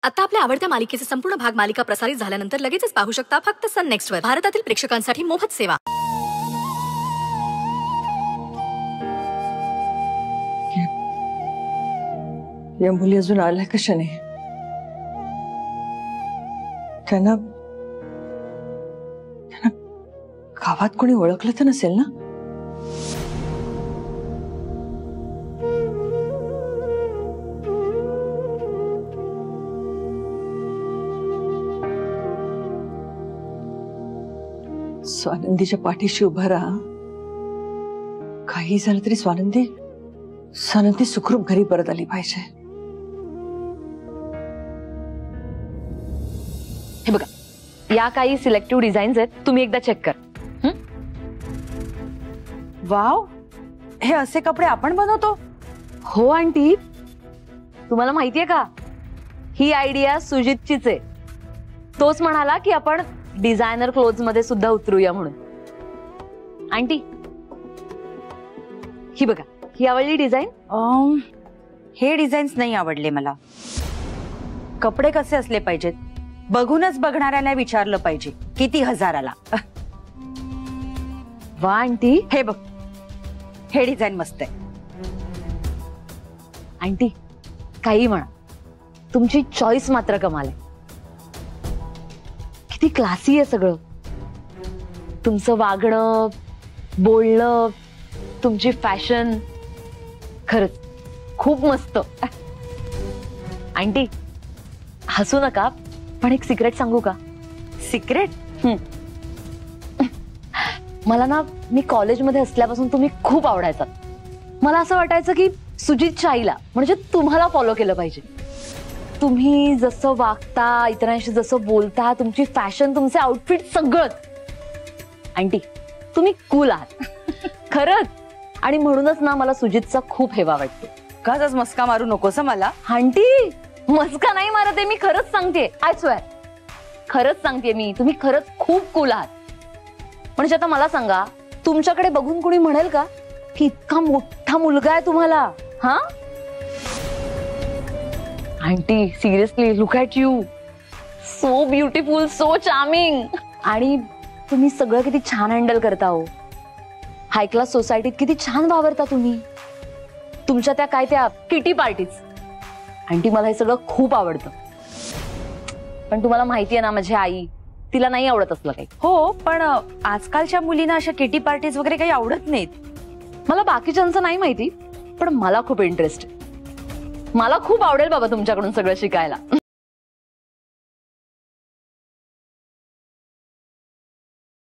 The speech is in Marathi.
आता आपल्या आवडत्या मालिकेचे संपूर्ण भाग मालिका प्रसारित झाल्यानंतर लगेचच पाहू शकता फक्त सन नेक्स्ट वर. भारतातील प्रेक्षकांसाठी मोफत सेवा. या मुली अजून आल्या कशाने? त्यांना गावात कोणी ओळखलं तर नसेल ना? स्वानंदीच्या पाठीशी उभा राहा. काही झालं तरी स्वानंदी सुखरूप घरी परत आली पाहिजे. हे बघा, या काही सिलेक्टिव्ह डिझाईन्स आहेत, तुम्ही एकदा चेक कर. वाव, हे असे कपडे आपण बनवतो? हो आंटी, तुम्हाला माहितीये का, ही आयडिया सुजितचीच आहे. तोच म्हणाला की आपण डिझायनर क्लोथ्स मध्ये सुद्धा उतरूया म्हणून. आंटी, ही बघा, ही आवडली डिझाईन? हे डिझाईन्स नाही आवडले मला. कपडे कसे असले पाहिजेत बघूनच बघणाऱ्याला विचारलं पाहिजे किती हजाराला. वा आंटी, हे बघ, हे डिझाईन मस्त आहे. आंटी, काही म्हणा, तुमची चॉईस मात्र कमाल आहे. किती क्लासी आहे सगळं. तुमचं वागणं, बोलणं, तुमची फॅशन, खरंच खूप मस्त. आंटी, हसू नका, पण एक सिक्रेट सांगू का? सिक्रेट? मला ना, मी कॉलेजमध्ये असल्यापासून तुम्ही खूप आवडायचा. मला असं वाटायचं की सुजितच्या आईला, म्हणजे तुम्हाला फॉलो केलं पाहिजे. तुम्ही जसं वागता, इतरांशी जसं बोलता, तुमची फॅशन, तुमचे आउटफिट, सगळंच. आंटी, तुम्ही कूल आहात खरंच. आणि म्हणूनच ना, मला सुजितचा खूप हेवा वाटतो. काच मस्का मारू नकोस मला. आंटी, मस्का नाही मारत आहे मी, खरंच सांगते. आय स्वेअर, खरंच सांगते मी, तुम्ही खरंच खूप कूल आहात. म्हणजे आता मला सांगा, तुमच्याकडे बघून कोणी म्हणेल का की इतका मोठा मुलगा आहे तुम्हाला? हा aunty, seriously, look at you, so beautiful, so charming. आणि तुम्ही सगळं किती छान हँडल करता हो. हाय क्लास सोसायटीत किती छान वावरता तुम्ही. तुमच्या त्या काय त्या किटी पार्टीज. आंटी, मला हे सगळं खूप आवडतं. पण तुम्हाला माहितीये ना, माझी आई, तिला नाही आवडत असलं काही. हो, पण आजकालच्या मुलींना अशा किटी पार्टीज वगैरे काही आवडत नाहीत. मला बाकीच्यांचं नाही माहिती, पण मला खूप इंटरेस्ट आहे. मला खूप आवडेल बाबा तुमच्याकडून सगळं शिकायला.